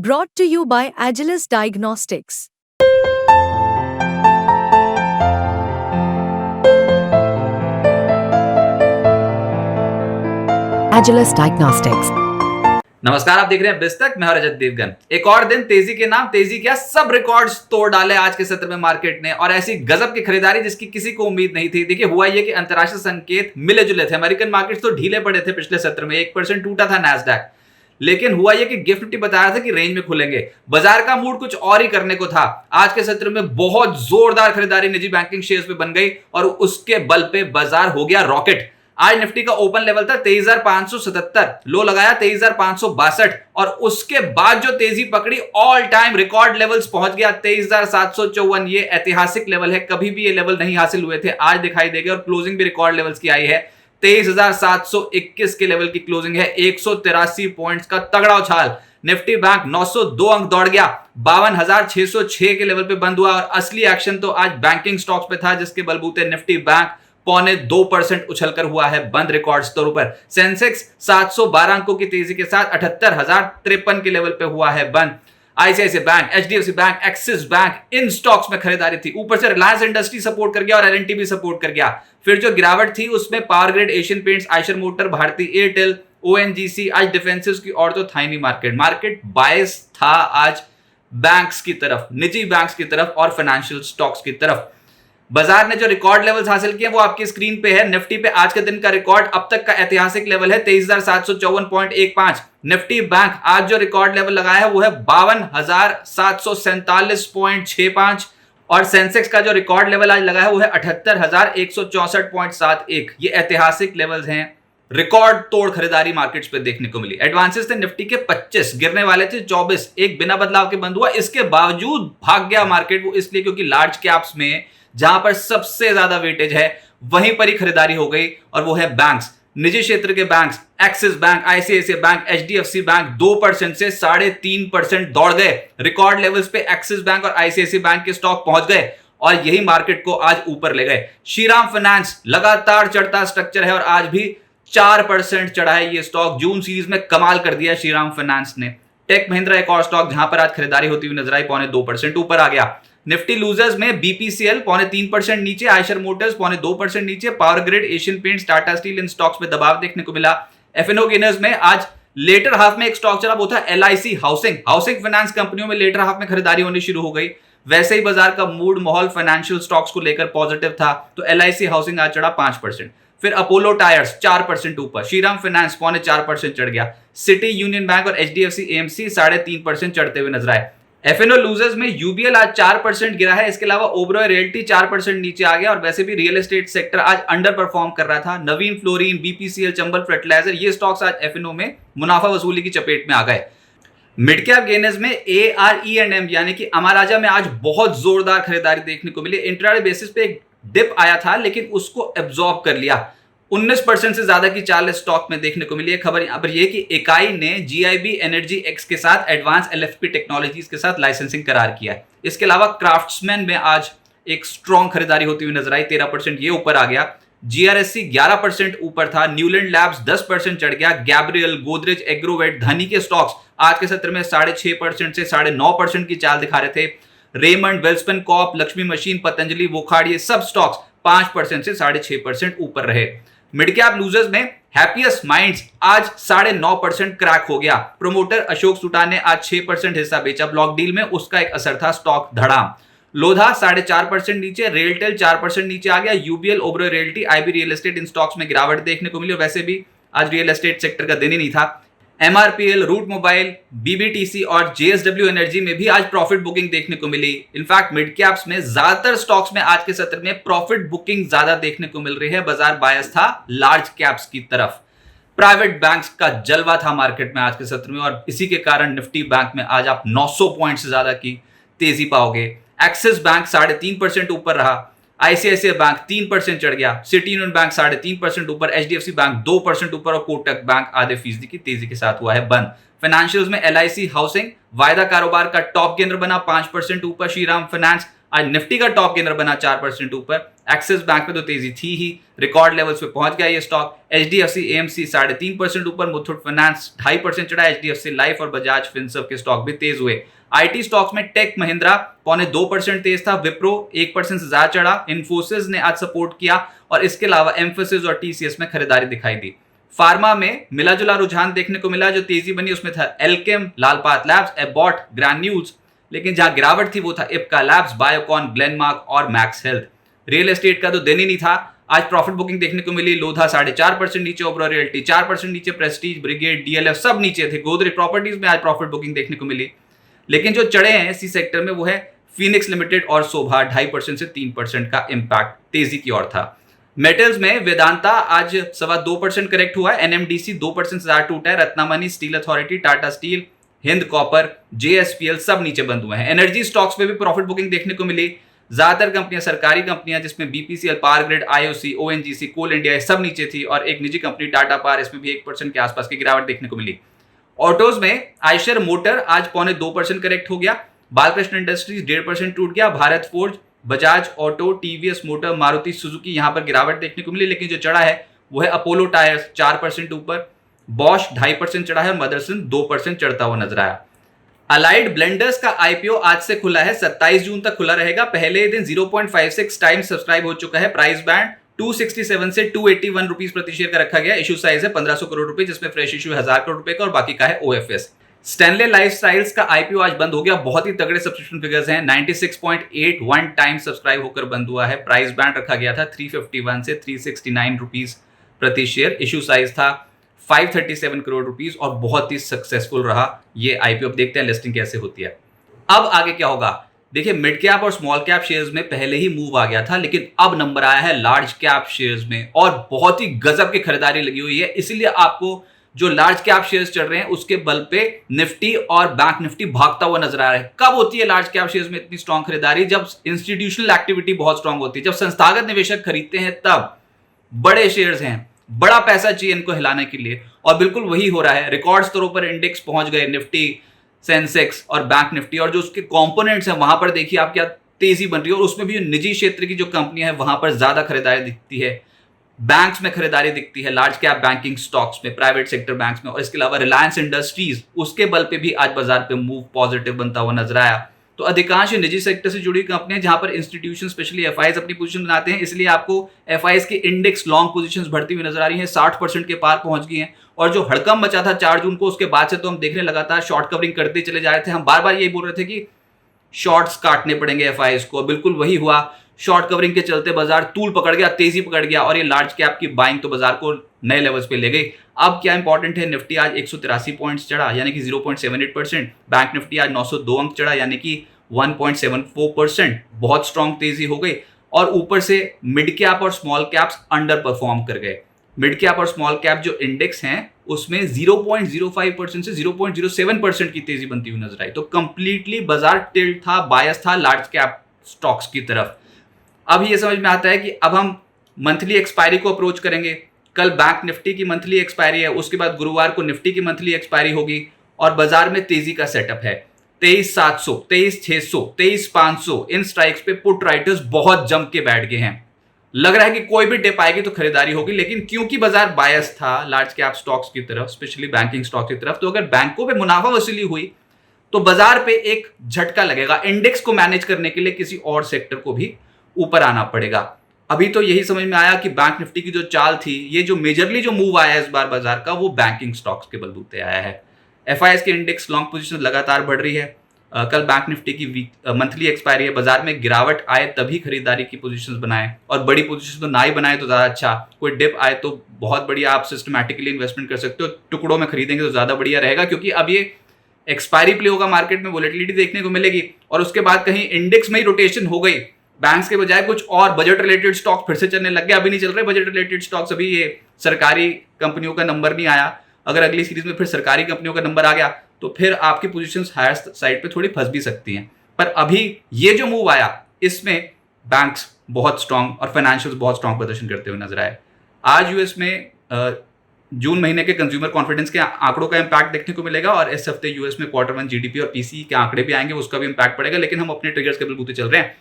Brought to you by Agilus Diagnostics. Agilus Diagnostics. नमस्कार, आप देख रहे हैं बिस्तक। मैं रजत देवगन। एक और दिन तेजी के नाम, तेजी क्या सब रिकॉर्ड्स तोड़ डाले आज के सत्र में मार्केट ने, और ऐसी गजब की खरीदारी जिसकी किसी को उम्मीद नहीं थी। देखिए, हुआ ये कि अंतरराष्ट्रीय संकेत मिले जुले थे। अमेरिकन मार्केट्स तो ढीले पड़े थे पिछले सत्र में, 1% टूटा था नैस्डैक, लेकिन हुआ ये कि गिफ्ट निफ्टी बता रहा था कि रेंज में खुलेंगे। बाजार का मूड कुछ और ही करने को था। आज के सत्र में बहुत जोरदार खरीदारी निजी बैंकिंग शेयर्स पे बन गई और उसके बल पे बाजार हो गया रॉकेट। आज निफ्टी का ओपन लेवल था 23,577, लो लगाया 23,562, और उसके बाद जो तेजी पकड़ी ऑल टाइम रिकॉर्ड लेवल्स पहुंच गया 23,754। ये ऐतिहासिक लेवल है, कभी भी ये लेवल नहीं हासिल हुए थे, आज दिखाई देगा। और क्लोजिंग भी रिकॉर्ड लेवल्स की आई है, 23,721 के लेवल की क्लोजिंग है। 183 पॉइंट्स का तगड़ा उछाल। निफ्टी बैंक 902 अंक दौड़ गया, 52,606 के लेवल पे बंद हुआ। और असली एक्शन तो आज बैंकिंग स्टॉक्स पे था, जिसके बलबूते निफ्टी बैंक 0.25% उछलकर हुआ है बंद रिकॉर्ड स्तरों पर। सेंसेक्स 712 अंकों की तेजी के साथ 78,053 के लेवल पे हुआ है बंद। ICICI bank, HDFC bank, Axis bank, इन स्टॉक्स में खरीदारी थी। ऊपर से रिलायंस इंडस्ट्री सपोर्ट कर गया और एलएनटी भी सपोर्ट कर गया। फिर जो गिरावट थी उसमें Power grid, Asian Paints, Eicher Motor, Bharti Airtel, ONGC, आज डिफेंसिव्स की और तो था ही नहीं मार्केट। मार्केट बायस था आज बैंक्स की तरफ, निजी बैंक्स की तरफ और फाइनेंशियल स्टॉक्स की तरफ। बाजार ने जो रिकॉर्ड लेवल्स हासिल किए वो आपकी स्क्रीन पे है। निफ्टी पे आज के दिन का रिकॉर्ड अब तक का ऐतिहासिक लेवल है 23,754.15। निफ्टी बैंक आज जो रिकॉर्ड लेवल लगाया है वो है 52,747.65, और सेंसेक्स का जो रिकॉर्ड लेवल आज लगा है वो है 78,164.71। ये ऐतिहासिक लेवल्स हैं। रिकॉर्ड तोड़ खरीदारी मार्केट्स पे देखने को मिली। एडवांसेस थे निफ्टी के 25, गिरने वाले थे 24, एक बिना बदलाव के बंद हुआ। इसके बावजूद भाग गया मार्केट, वो इसलिए क्योंकि लार्ज कैप्स में जहां पर सबसे ज्यादा वेटेज है वहीं पर ही खरीदारी हो गई, और वो है बैंक्स, निजी क्षेत्र के banks. Axis bank, ICICI bank, HDFC bank 2% से 3.5% दौड़ गए। रिकॉर्ड लेवल्स पे एक्सिस बैंक और आईसीआईसीआई बैंक के स्टॉक पहुंच गए और यही मार्केट को आज ऊपर ले गए। श्रीराम फाइनेंस लगातार चढ़ता स्ट्रक्चर है और आज भी 4% चढ़ा है ये स्टॉक। जून सीरीज में कमाल कर दिया श्रीराम फाइनेंस ने। टेक महिंद्रा एक और स्टॉक जहां पर आज खरीदारी होती हुई नजर आई, 0.25% ऊपर आ गया। निफ्टी लूजर्स में बीपीसीएल 0.3% नीचे, आइशर मोटर्स 0.2% नीचे, power grid, Asian Paints, Tata steel, इन स्टॉक्स में दबाव देखने को मिला। एफएनओ गेनर्स में आज लेटर हाफ में एक स्टॉक चला, वो था एलआईसी हाउसिंग फाइनेंस कंपनियों में लेटर हाफ में खरीदारी होनी शुरू हो गई। वैसे ही बाजार का मूड माहौल फाइनेंशियल स्टॉक्स को लेकर पॉजिटिव था, तो एलआईसी हाउसिंग आज चढ़ा 5%। फिर अपोलो टायर्स 4% ऊपर, श्रीराम फाइनेंस 0.4% चढ़ गया। सिटी यूनियन बैंक और एचडीएफसी एएमसी 3.5% चढ़ते हुए नजर आए। एफएनओ लूजर्स में यूबीएल आज 4% गिरा है। इसके अलावा ओबरॉय रियल्टी 4% नीचे आ गया, और वैसे भी रियल एस्टेट सेक्टर आज अंडर परफॉर्म कर रहा था। नवीन फ्लोरिन, बीपीसीएल, चंबल फर्टिलाइजर, ये स्टॉक्स आज एफएनओ में मुनाफा वसूली की चपेट में आ गए। मिड कैप गेनर्स में ARE&M यानी कि अमाराजा में आज बहुत जोरदार खरीदारी देखने को मिली। इंट्राडे बेसिस पे एक डिप आया था लेकिन उसको एब्जॉर्ब कर लिया। 19% से ज्यादा की चाल स्टॉक में देखने को मिली है। खबर यहां पर यह कि इकाई ने जीआईबी एनर्जी एक्स के साथ एडवांस एलएफपी टेक्नोलॉजीज के साथ लाइसेंसिंग करार किया है। इसके अलावा क्राफ्ट्समैन में आज एक स्ट्रॉन्ग खरीदारी होती हुई नजर आई, 13% ये ऊपर आ गया। जीआरएससी 11% ऊपर था। न्यूलैंड लैब्स 10% चढ़ गया। गैब्रियल, गोदरेज एग्रोवेट, धनी के स्टॉक्स आज के सत्र में 6.5% से 9.5% की चाल दिखा रहे थे। Raymond, Welspun corp, Lakshmi machine, Patanjali, Wockhardt, ये सब स्टॉक्स 5% से 6.5% ऊपर रहे। मिड कैप लूजर्स में हैप्पीएस्ट माइंड्स आज 9.5% क्रैक हो गया। प्रोमोटर अशोक सुटा ने आज 6% हिस्सा बेचा। ब्लॉक डील में उसका एक असर था, स्टॉक धड़ाम। लोधा 4.5% नीचे, रेलटेल 4% नीचे आ गया। UBL, Oberoi realty, IB real estate, इन स्टॉक्स में गिरावट देखने को मिली। और वैसे भी आज रियल एस्टेट सेक्टर का दिन ही नहीं था। एमआरपीएल, रूट मोबाइल, बीबीटीसी और जेएसडब्ल्यू एनर्जी में भी आज प्रॉफिट बुकिंग देखने को मिली। इनफैक्ट मिड कैप्स में ज्यादातर स्टॉक्स में आज के सत्र में प्रॉफिट बुकिंग ज्यादा देखने को मिल रही है। बाजार बायस था लार्ज कैप्स की तरफ। प्राइवेट बैंक्स का जलवा था मार्केट में आज के सत्र में, और इसी के कारण निफ्टी बैंक में आज आप 900 पॉइंट से ज्यादा की तेजी पाओगे। एक्सिस बैंक 3.5% ऊपर रहा। आईसीआईसीआई बैंक 3% चढ़ गया। सिटी यूनियन बैंक 3.5% ऊपर, एचडीएफसी बैंक 2% ऊपर, और कोटक बैंक आधे फीसदी की तेजी के साथ हुआ है बंद। फाइनेंशियल्स में एलआईसी हाउसिंग वायदा कारोबार का टॉप गेनर बना, 5% ऊपर। श्रीराम फाइनेंस आज निफ्टी का टॉप गेनर बना 4% ऊपर। एक्सिस बैंक में तो तेजी थी ही, रिकॉर्ड लेवल्स पे पहुंच गया ये स्टॉक। एचडीएफसी एएमसी 3.5% ऊपर, मुथूट फाइनेंस 2.5% चढ़ा। एचडीएफसी लाइफ और बजाज फिनसर्व के स्टॉक भी तेज हुए। आईटी स्टॉक्स में टेक महिंद्रा 2.25% तेज था, विप्रो 1% से ज्यादा चढ़ा। इन्फोसिस ने आज सपोर्ट किया और इसके अलावा एम्फोसिस और टीसीएस में खरीदारी दिखाई दी। फार्मा में मिला जुला रुझान देखने को मिला। जो तेजी बनी उसमें था एल्केम, लालपात लैब्स, एबॉट, ग्रैन्यूल्स, लेकिन जहां गिरावट थी वो था इप्का लैब्स, बायोकॉन, ग्लेनमार्क और मैक्स हेल्थ। रियल एस्टेट का तो दिन ही नहीं था। आज प्रॉफिट बुकिंग देखने को मिली। लोधा 4.5% नीचे, ओबरा रियल्टी 4% नीचे, प्रेस्टीज, ब्रिगेड, डीएलएफ सब नीचे थे। गोदरेज प्रॉपर्टीज में आज प्रॉफिट बुकिंग देखने को मिली। लेकिन जो चढ़े हैं इसी सेक्टर में वो है फीनिक्स लिमिटेड और शोभा, 2.5% से 3% का इंपैक्ट तेजी की ओर था। मेटल्स में वेदांता आज 2.25% करेक्ट हुआ है। एनएमडीसी 2% से ज्यादा टूटा है। Ratnamani, steel authority, Tata steel, Hind copper, JSPL सब नीचे बंद हुए हैं। एनर्जी स्टॉक्स में भी प्रॉफिट बुकिंग देखने को मिली। ज्यादातर कंपनियां सरकारी कंपनियां जिसमें BPCL, power grid, IOC, ONGC, coal India सब नीचे थी और एक निजी कंपनी टाटा पावर, इसमें भी 1% के आसपास की गिरावट देखने को मिली। ऑटोज में आयशर मोटर आज 0.25% करेक्ट हो गया। बालकृष्ण इंडस्ट्रीज 1.5% टूट गया। Bharat forge, Bajaj auto, TVS motor, Maruti Suzuki यहां पर गिरावट देखने को मिली। लेकिन जो चढ़ा है वो है अपोलो टायर्स 4% ऊपर, बॉश 2.5% चढ़ा है और मदरसन 2% चढ़ता हुआ नजर आया। अलाइड ब्लेंडर्स का आईपीओ आज से खुला है, 27 जून तक खुला रहेगा। पहले दिन 0.56 टाइम्स सब्सक्राइब हो चुका है। प्राइस बैंड 267 से 281 रुपीज प्रति शेयर का रखा गया। इशू साइज है 1500 करोड़ रुपए, जिसमें फ्रेश इशू 1000 करोड़ रुपए का और बाकी का है ओएफएस। स्टैनले लाइफस्टाइल्स का आईपीओ आज बंद हो गया। बहुत ही तगड़े सब्सक्रिप्शन फिगर्स हैं। 96.81 टाइम्स सब्सक्राइब होकर बंद हुआ है। प्राइस बैंड रखा गया था 351 से 369 रुपीज प्रति शेयर। इशू साइज था 537 करोड़ रुपीस और बहुत ही सक्सेसफुल रहा ये आईपीओ। अब देखते हैं लिस्टिंग कैसे होती है। अब आगे क्या होगा, देखिए मिड कैप और स्मॉल कैप शेयर्स में पहले ही मूव आ गया था, लेकिन अब नंबर आया है लार्ज कैप शेयर्स में और बहुत ही गजब की खरीदारी लगी हुई है। इसलिए आपको जो लार्ज कैप शेयर्स चल रहे हैं उसके बल पे निफ्टी और बैंक निफ्टी भागता हुआ नजर आ रहा है। कब होती है लार्ज कैप शेयर्स में इतनी स्ट्रॉन्ग खरीदारी? जब इंस्टीट्यूशनल एक्टिविटी बहुत स्ट्रॉन्ग होती है, जब संस्थागत निवेशक खरीदते हैं तब। बड़े शेयर्स हैं, बड़ा पैसा चाहिए इनको हिलाने के लिए और बिल्कुल वही हो रहा है। रिकॉर्ड स्तरों पर इंडेक्स पहुंच गए, निफ्टी, सेंसेक्स और बैंक निफ्टी, और जो उसके कंपोनेंट्स हैं वहां पर देखिए आप क्या तेजी बन रही है। और उसमें भी निजी क्षेत्र की जो कंपनियां हैं वहां पर ज्यादा खरीदारी दिखती है। बैंक्स में खरीदारी दिखती है, लार्ज कैप बैंकिंग स्टॉक्स में, प्राइवेट सेक्टर बैंक्स में, और इसके अलावा रिलायंस इंडस्ट्रीज उसके बल पे भी आज बाजार पे मूव पॉजिटिव बनता हुआ नजर आया। तो अधिकांश निजी सेक्टर से जुड़ी कंपनियां जहां पर इंस्टीट्यूशन स्पेशली एफआईज अपनी पोजीशन बनाते हैं, इसलिए आपको एफआईज की इंडेक्स लॉन्ग पोजीशंस बढ़ती हुई नजर आ रही हैं। 60% के पार पहुंच गई हैं। और जो हड़कंप मचा था 4 जून को, उसके बाद से तो हम देख रहे लगातार शॉर्ट कवरिंग करते चले जा रहे थे। हम बार बार यही बोल रहे थे कि शॉर्ट्स काटने पड़ेंगे एफआईज को, बिल्कुल वही हुआ। शॉर्ट कवरिंग के चलते बाजार तूल पकड़ गया, तेजी पकड़ गया और ये लार्ज कैप की बाइंग तो बाजार को नए लेवल्स पे ले गई। अब क्या इंपॉर्टेंट है, निफ्टी आज 183 पॉइंट्स चढ़ा यानी कि 0.78%। बैंक निफ्टी आज 902 अंक चढ़ा यानी कि 1.74%। बहुत स्ट्रॉन्ग तेजी हो गई। और ऊपर से मिड कैप और स्मॉल कैप्स अंडर परफॉर्म कर गए। मिड कैप और स्मॉल कैप जो इंडेक्स हैं उसमें 0.05% से 0.07% की तेजी बनती हुई नजर आई। तो कंप्लीटली बाजार टिल्ट था, बायस था लार्ज कैप स्टॉक्स की तरफ। अब ये समझ में आता है कि अब हम मंथली एक्सपायरी को अप्रोच करेंगे। कल बैंक निफ्टी की मंथली एक्सपायरी है, उसके बाद गुरुवार को निफ्टी की मंथली एक्सपायरी होगी और बाजार में तेजी का सेटअप है। 23,700, 23,600, 23,500 इन स्ट्राइक्स पे पुट राइटर्स बहुत जम के बैठ गए हैं। लग रहा है कि कोई भी डिप आएगी तो खरीदारी होगी, लेकिन क्योंकि बाजार बायस था लार्ज कैप स्टॉक्स की तरफ, स्पेशली बैंकिंग स्टॉक की तरफ, तो अगर बैंकों पे मुनाफा वसूली हुई तो बाजार पे एक झटका लगेगा। इंडेक्स को मैनेज करने के लिए किसी और सेक्टर को भी ऊपर आना पड़ेगा। अभी तो यही समझ में आया कि बैंक निफ्टी की जो चाल थी, ये जो मेजरली जो मूव आया है इस बार बाजार का, वो बैंकिंग स्टॉक्स के बलबूते आया है। एफआईएस की इंडेक्स लॉन्ग पोजीशन लगातार बढ़ रही है। कल बैंक निफ्टी की मंथली एक्सपायरी है। बाजार में गिरावट आए तभी खरीदारी की पोजीशंस बनाए, और बड़ी पोजीशन तो ना ही बनाए तो ज्यादा अच्छा। कोई डिप आए तो बहुत बढ़िया, आप सिस्टमैटिकली इन्वेस्टमेंट कर सकते हो। टुकड़ों में खरीदेंगे तो ज्यादा बढ़िया रहेगा, क्योंकि अब ये एक्सपायरी प्ले होगा, मार्केट में वोलेटिलिटी देखने को मिलेगी और उसके बाद कहीं इंडेक्स में ही रोटेशन हो गई, बैंक्स के बजाय कुछ और बजट रिलेटेड स्टॉक फिर से चलने लग गए। अभी नहीं चल रहे बजट रिलेटेड स्टॉक्स, अभी ये सरकारी कंपनियों का नंबर नहीं आया। अगर अगली सीरीज में फिर सरकारी कंपनियों का नंबर आ गया तो फिर आपकी पोजीशंस हायर साइड पे थोड़ी फंस भी सकती हैं। पर अभी ये जो मूव आया इसमें बैंक्स बहुत स्ट्रांग और फाइनेंशियल्स बहुत स्ट्रांग प्रदर्शन करते हुए नजर आए। आज यूएस में जून महीने के कंज्यूमर कॉन्फिडेंस के आंकड़ों का इंपैक्ट देखने को मिलेगा और इस हफ्ते यूएस में Q1 जीडीपी और पीसीई के आंकड़े भी आएंगे, उसका भी इंपैक्ट पड़ेगा। लेकिन हम अपने ट्रिगर्स के बलबूते चल रहे हैं।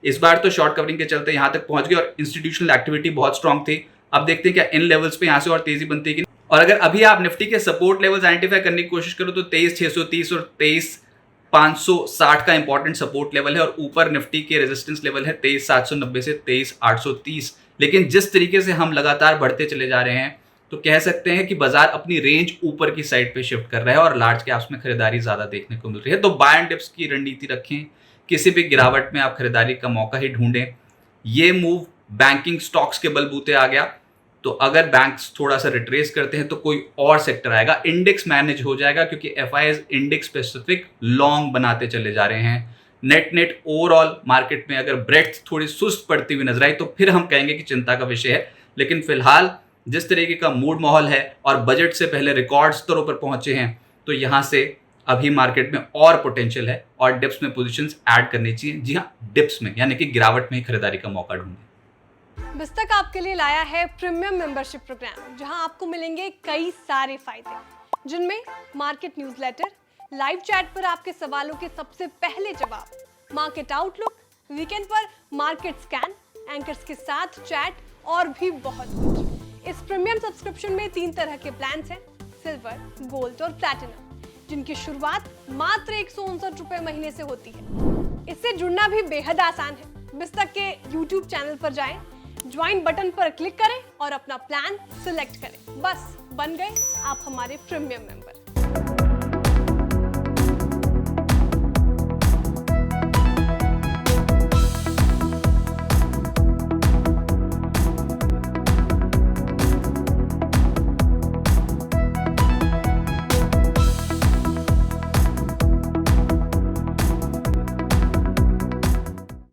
इस बार तो शॉर्ट कवरिंग के चलते यहाँ तक पहुंच गए और इंस्टीट्यूशनल एक्टिविटी बहुत स्ट्रांग थी। अब देखते हैं क्या इन लेवल्स पे यहाँ से और तेजी बनती है कि नहीं। और अगर अभी आप निफ्टी के सपोर्ट लेवल्स आइडेंटिफाई करने की कोशिश करो तो 23,630 और 23,560 का इंपॉर्टेंट सपोर्ट लेवल है और ऊपर निफ्टी के रेजिस्टेंस लेवल है 23,790 से 23,830। लेकिन जिस तरीके से हम लगातार बढ़ते चले जा रहे हैं तो कह सकते हैं कि बाजार अपनी रेंज ऊपर की साइड पे शिफ्ट कर रहा है और लार्ज कैप्स में खरीदारी ज्यादा देखने को मिल रही है। तो बाय एंड डिप्स की रणनीति रखें, किसी भी गिरावट में आप खरीदारी का मौका ही ढूंढें। ये मूव बैंकिंग स्टॉक्स के बलबूते आ गया, तो अगर बैंक्स थोड़ा सा रिट्रेस करते हैं तो कोई और सेक्टर आएगा, इंडेक्स मैनेज हो जाएगा क्योंकि एफआईआईज इंडेक्स स्पेसिफिक लॉन्ग बनाते चले जा रहे हैं। नेट ओवरऑल मार्केट में अगर ब्रेड्थ थोड़ी सुस्त पड़ती हुई नजर आई तो फिर हम कहेंगे कि चिंता का विषय है। लेकिन फिलहाल जिस तरीके का मूड माहौल है और बजट से पहले रिकॉर्ड स्तरों पर पहुंचे हैं तो यहां से अभी मार्केट में और पोटेंशियल है और डिप्स में पोजीशंस ऐड करनी चाहिए। जी हाँ, डिप्स में यानी कि गिरावट में ही खरीदारी का मौका ढूंढें। बिस्तक आपके लिए लाया है प्रीमियम मेंबरशिप प्रोग्राम, जहां आपको मिलेंगे कई सारे फायदे, जिनमें मार्केट न्यूज़लेटर, लाइव चैट पर आपके सवालों के सबसे पहले जवाब, मार्केट आउटलुक, वीकेंड पर मार्केट स्कैन, एंकर्स के साथ चैट और भी बहुत कुछ। इस प्रीमियम सब्सक्रिप्शन में 3 तरह के प्लान्स हैं, सिल्वर, गोल्ड और प्लैटिनम, जिनकी शुरुआत मात्र 159 रुपए महीने से होती है। इससे जुड़ना भी बेहद आसान है। बिस्तक के YouTube चैनल पर जाएं, ज्वाइन बटन पर क्लिक करें और अपना प्लान सिलेक्ट करें। बस बन गए आप हमारे प्रीमियम मेंबर।